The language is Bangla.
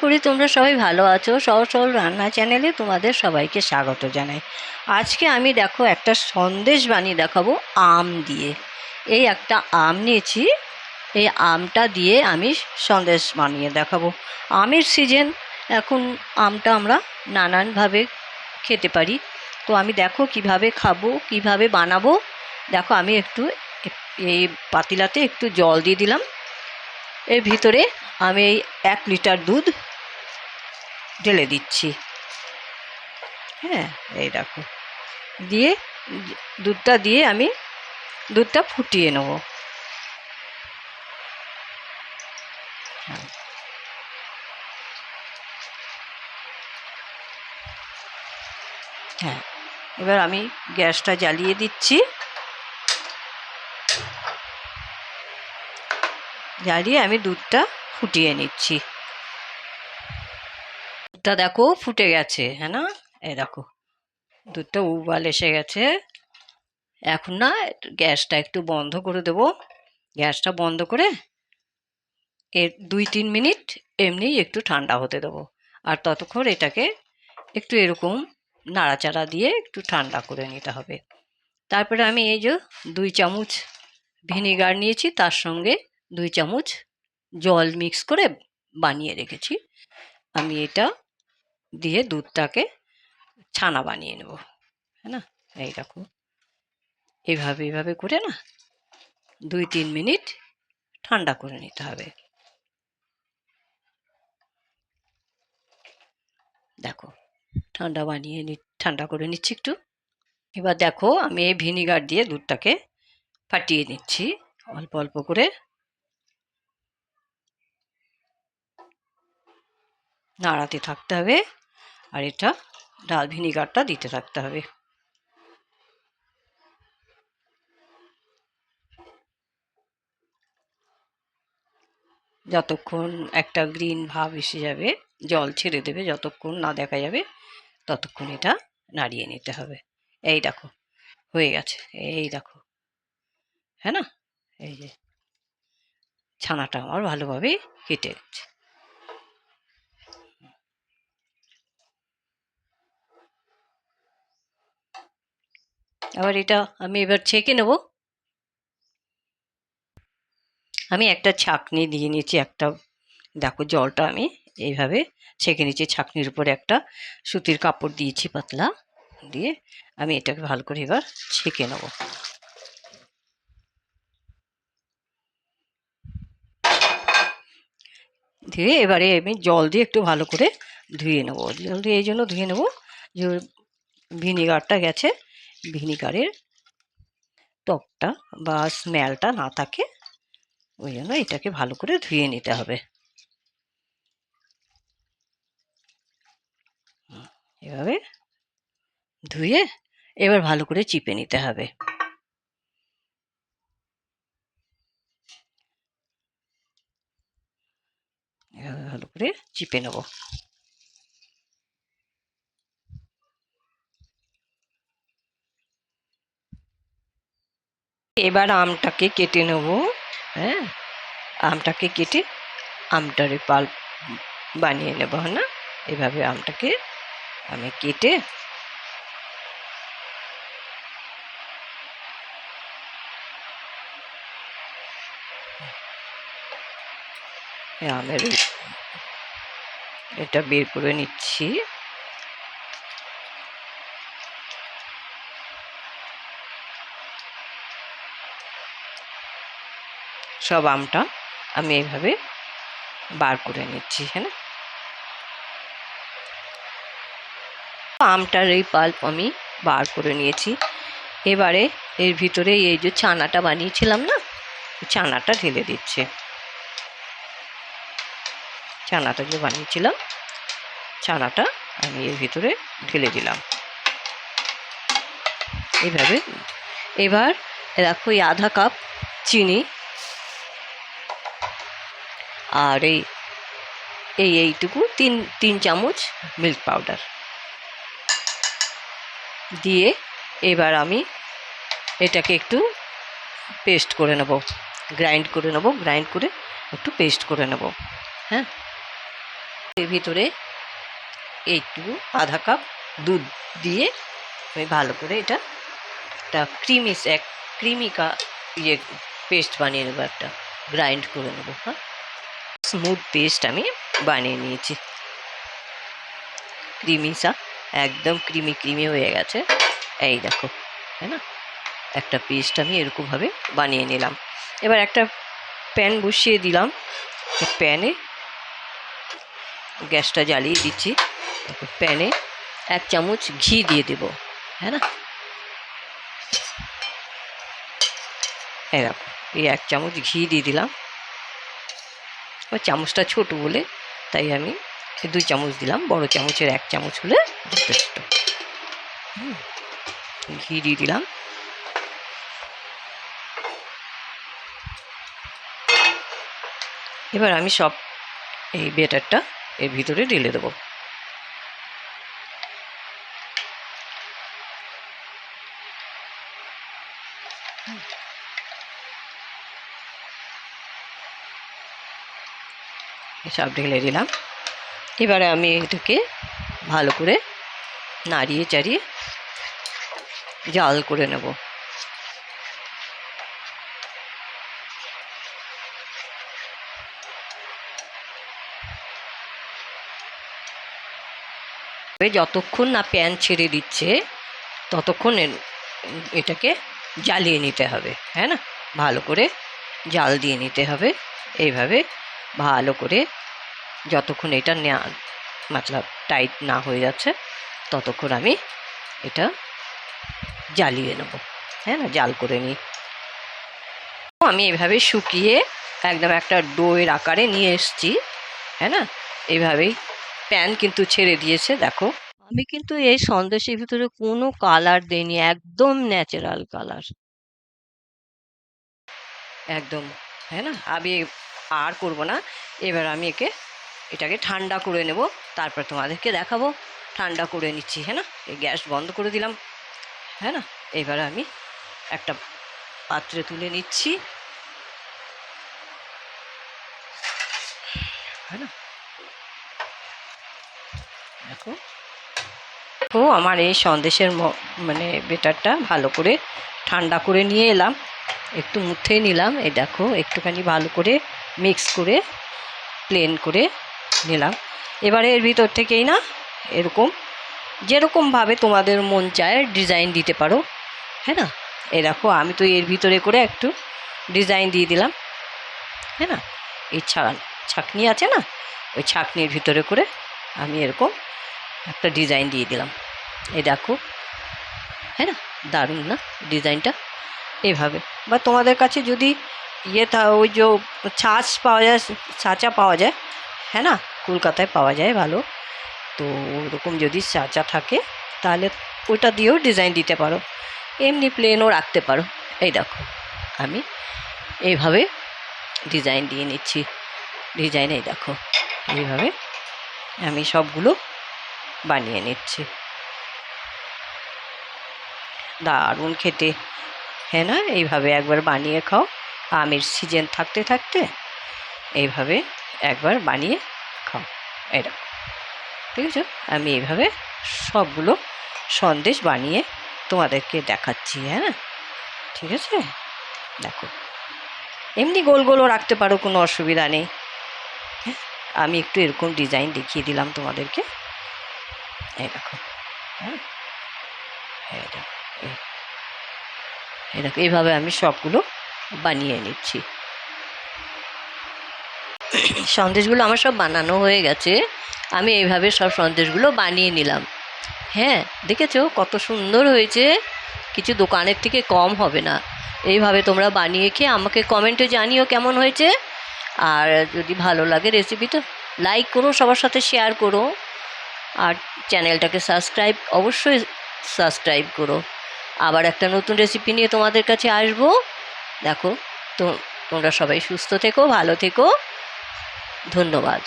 করি তোমরা সবাই ভালো আছো। সহজ সরল রান্না চ্যানেলে তোমাদের সবাইকে স্বাগত জানাই। আজকে আমি দেখো একটা সন্দেশ বানিয়ে দেখাবো আম দিয়ে। এই একটা আম নিয়েছি, এই আমটা দিয়ে আমি সন্দেশ বানিয়ে দেখাবো। আমের সিজন এখন, আমটা আমরা নানানভাবে খেতে পারি। তো আমি দেখো কিভাবে খাবো, কিভাবে বানাবো। দেখো আমি একটু এই পাতিলাতে একটু জল দিয়ে দিলাম। এর ভিতরে আমি এই 1 লিটার দুধ ঢেলে দিচ্ছি। হ্যাঁ, এই দেখো দিয়ে দুধটা দিয়ে আমি দুধটা ফুটিয়ে নেব। হ্যাঁ, এবার আমি গ্যাসটা জ্বালিয়ে দিচ্ছি। জ্বালিয়ে আমি দুধটা ফুটিয়ে নিচ্ছি। দুধটা দেখো ফুটে গেছে, হ্যাঁ না? এই দেখো দুধটা উবাল এসে গেছে। এখন না গ্যাসটা একটু বন্ধ করে দেব। গ্যাসটা বন্ধ করে এর 2-3 মিনিট এমনি একটু ঠান্ডা হতে দেবো। আর ততক্ষণ এটাকে একটু এরকম নাড়াচাড়া দিয়ে একটু ঠান্ডা করে নিতে হবে। তারপরে আমি এই যে 2 চামচ ভিনিগার নিয়েছি, তার সঙ্গে 2 চামচ জল মিক্স করে বানিয়ে রেখেছি। আমি এটা দিয়ে দুধটাকে ছানা বানিয়ে নেব, হ্যাঁ না? এই দেখো এভাবে করে না 2-3 মিনিট ঠান্ডা করে নিতে হবে। দেখো ঠান্ডা করে নিচ্ছি একটু। এবার দেখো আমি এই ভিনিগার দিয়ে দুধটাকে ফাটিয়ে নিচ্ছি অল্প অল্প করে। নাড়াতে থাকতে হবে আর এটা ডাল ভিনিগারটা দিতে থাকতে হবে। যতক্ষণ একটা গ্রিন ভাব এসে যাবে, জল ছেড়ে দেবে, যতক্ষণ না দেখা যাবে ততক্ষণ এটা নাড়িয়ে নিতে হবে। এই দেখো হয়ে গেছে, এই দেখো, হ্যাঁ না? এই যে ছানাটা আমার ভালোভাবে কেটে গেছে। এটা আমি এবার ছেঁকে নেব। আমি একটা ছাঁকনি দিয়ে নিয়েছি, একটা দেখো জলটা আমি এইভাবে ছেঁকে নিচ্ছি। ছাঁকনির উপরে একটা সুতির কাপড় দিয়েছি পাতলা, দিয়ে আমি এটাকে ভালো করে এবার ছেঁকে নেব। ধুয়ে এবারে আমি জল দিয়ে একটু ভালো করে ধুয়ে নেব। জল দিয়ে এই জন্য ধুয়ে নেব যে ভিনিগারটা গেছে, ভিনিগারের টকটা বা স্মেলটা না থাকে, ওই জন্য এটাকে ভালো করে ধুয়ে নিতে হবে। এভাবে ধুয়ে এবার ভালো করে চিপে নিতে হবে। এভাবে ভালো করে চিপে নেব। এবার আমটাকে কেটে নেব। হ্যাঁ, আমটাকে কেটে আমটারে পাল্প বানিয়ে নেব, হ্যাঁ না? এভাবে আমটাকে আমি কেটে আমের এটা বের করে নিচ্ছি। সব আমটা আমি এইভাবে বার করে নিচ্ছি, হ্যাঁ না? আমটার এই পাল্প আমি বার করে নিয়েছি। এবারে এর ভিতরে এই যে ছানাটা বানিয়েছিলাম না, ছানাটা ঢেলে দিচ্ছে। ছানাটা যে বানিয়েছিলাম, ছানাটা আমি এর ভিতরে ঢেলে দিলাম এইভাবে। এবার দেখো এই আধা কাপ চিনি আর এইটুকু 3 চামচ মিল্ক পাউডার দিয়ে এবার আমি এটাকে একটু পেস্ট করে নেব, গ্রাইন্ড করে একটু পেস্ট করে নেব। হ্যাঁ, এর ভিতরে একটু আধা কাপ দুধ দিয়ে আমি ভালো করে এটা একটা ক্রিমি পেস্ট বানিয়ে নেবো, একটা গ্রাইন্ড করে নেবো। হ্যাঁ, স্মুথ পেস্ট আমি বানিয়ে নিয়েছি, একদম ক্রিমি হয়ে গেছে। এই দেখো, তাই না? একটা পেস্ট আমি এরকমভাবে বানিয়ে নিলাম। এবার একটা প্যান বসিয়ে দিলাম, প্যানে গ্যাসটা জ্বালিয়ে দিচ্ছি। প্যানে 1 চামচ ঘি দিয়ে দেবো, হ্যাঁ না? এই দেখো, এই 1 চামচ ঘি দিয়ে দিলাম। ওই চামচটা ছোট বলে তাই আমি 2 চামচ দিলাম, বড় চামচের 1 চামচ হলে যথেষ্ট। ঘি দিয়ে দিলাম। এবার আমি সব এই ব্যাটারটা এর ভিতরে ঢেলে দেবো। সব ঢেলে দিলাম। এবারে আমি এটাকে ভালো করে নাড়িয়ে চাড়িয়ে জাল করে নেব। যতক্ষণ না প্যান ছেড়ে দিচ্ছে ততক্ষণ এটাকে জ্বালিয়ে নিতে হবে, হ্যাঁ না? ভালো করে জাল দিয়ে নিতে হবে। এইভাবে ভালো করে যতক্ষণ এটা মতলব টাইট না হয়ে যাচ্ছে ততক্ষণ আমি এটা জ্বালিয়ে নেব, হ্যাঁ না? জাল করে নিই। আমি এইভাবে শুকিয়ে একদম একটা ডোয়ের আকারে নিয়ে এসেছি, হ্যাঁ না? এইভাবেই প্যান কিন্তু ছেড়ে দিয়েছে। দেখো, আমি কিন্তু এই সন্দেশের ভিতরে কোনো কালার দেইনি, একদম ন্যাচারাল কালার, একদম, হ্যাঁ না? আমি আর করব না। এবার আমি এটাকে ঠান্ডা করে নেব, তারপর তোমাদেরকে দেখাবো। ঠান্ডা করে নিচ্ছি, হ্যাঁ না? এই গ্যাস বন্ধ করে দিলাম, হ্যাঁ না? এবার আমি একটা পাত্রে তুলে নিচ্ছি, হ্যাঁ না? দেখো, আমার এই সন্দেশের মানে বেটারটা ভালো করে ঠান্ডা করে নিয়ে এলাম, একটু মুথে নিলাম। এই দেখো, একটুখানি ভালো করে মিক্স করে প্লেন করে নিলাম। এবারে এর ভিতর থেকেই না এরকম যেরকমভাবে তোমাদের মন চায় ডিজাইন দিতে পারো, হ্যাঁ না? এই দেখো, আমি তো এর ভিতরে করে একটু ডিজাইন দিয়ে দিলাম, হ্যাঁ না? এই ছাঁকনি আছে না, ওই ছাঁকনির ভিতরে করে আমি এরকম একটা ডিজাইন দিয়ে দিলাম। এই দেখো, হ্যাঁ না? দারুণ না ডিজাইনটা? এইভাবে, বা তোমাদের কাছে যদি ওই যে ছাঁচা পাওয়া যায়, হ্যাঁ না? কলকাতায় পাওয়া যায় ভালো, তো ওরকম যদি ছাঁচা থাকে তাহলে ওটা দিয়েও ডিজাইন দিতে পারো, এমনি প্লেনও রাখতে পারো। এই দেখো, আমি এইভাবে ডিজাইন দিয়ে নিচ্ছি। এই দেখো, এইভাবে আমি সবগুলো বানিয়ে নিচ্ছি। দারুণ খেতে, হ্যাঁ না? এইভাবে একবার বানিয়ে খাও, আমের সিজন থাকতে থাকতে এইভাবে একবার বানিয়ে খাও। এই দেখো, ঠিক আছে? আমি এইভাবে সবগুলো সন্দেশ বানিয়ে তোমাদেরকে দেখাচ্ছি, হ্যাঁ, ঠিক আছে? দেখো, এমনি গোল গোলও রাখতে পারো, কোনো অসুবিধা নেই। হ্যাঁ, আমি একটু এরকম ডিজাইন দেখিয়ে দিলাম তোমাদেরকে। এই দেখো, হ্যাঁ, এই দেখো, এই দেখো, এইভাবে আমি সবগুলো বানিয়ে নিচ্ছি। সন্দেশগুলো আমার সব বানানো হয়ে গেছে, আমি এইভাবে সব সন্দেশগুলো বানিয়ে নিলাম। হ্যাঁ, দেখেছো কত সুন্দর হয়েছে? কিছু দোকানের থেকে কম হবে না। এইভাবে তোমরা বানিয়ে খেয়ে আমাকে কমেন্টে জানিও কেমন হয়েছে। আর যদি ভালো লাগে রেসিপিটা লাইক করো, সবার সাথে শেয়ার করো, আর চ্যানেলটাকে অবশ্যই সাবস্ক্রাইব করো। আবার একটা নতুন রেসিপি নিয়ে তোমাদের কাছে আসবো। দেখো, তো তোমরা সবাই সুস্থ থেকো, ভালো থেকো, ধন্যবাদ।